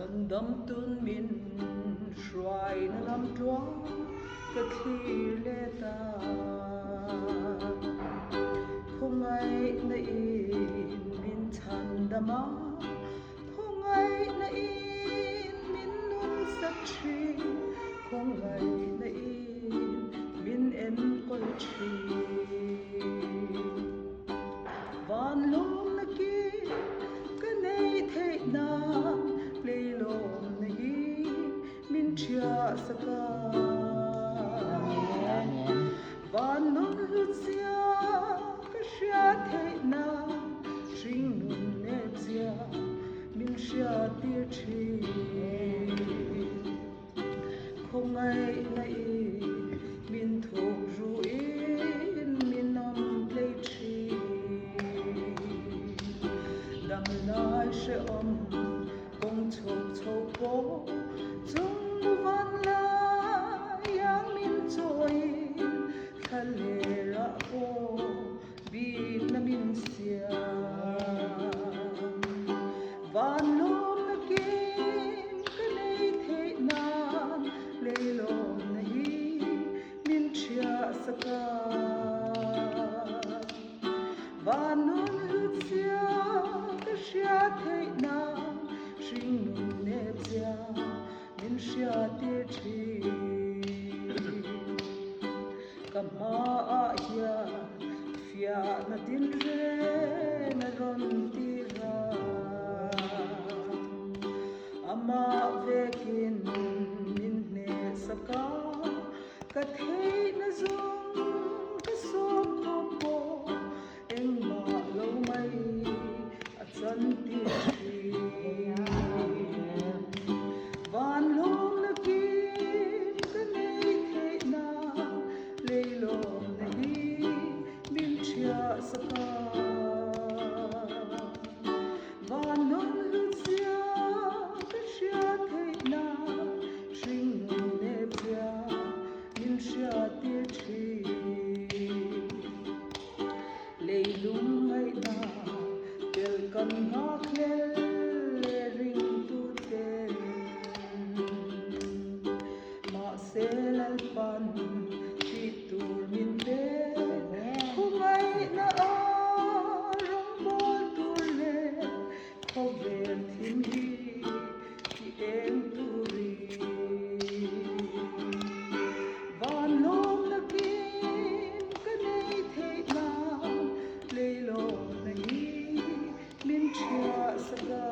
lần đâm tuôn min xoài nó làm choáng cái khi lê ta không ai nãy min than đama không ai nãy min nun sắc chi không ai nãy min em quay chi van lom na ki cái này thế na lấy lom na hi min chia saka van non lucia cái chia thế na sinh nun nếp zia min chia tia chi không ai nãy min thuộc ru in min nam play chi đam lai sẽ công chốc chốc bố trong văn la yang min trôi khăn lệ ra bố bị na min xia van lom na kim cái này thế nan lấy lom na hi min chia saka van non lucia cái chia thế na sinh nun nếp zia min chia tia chi kama ya fia na tin re na ron tira ama vekin min ne saka ka thei na zong ka som po eng ma lo mai a chan ti chi van lom na ki ka nei thei na lei lom na hi min chia saka van non lucia ka chia thei na sinh nun nếp zia min chia tia chi lei lung ai na tel kan ha khlel le ring tu te ma se lal pan ti tur min te không ai na a rong bol tur le kho vel thim hi ti em tu ri van lom na kim cái này thế na lấy lom na hi min chia saka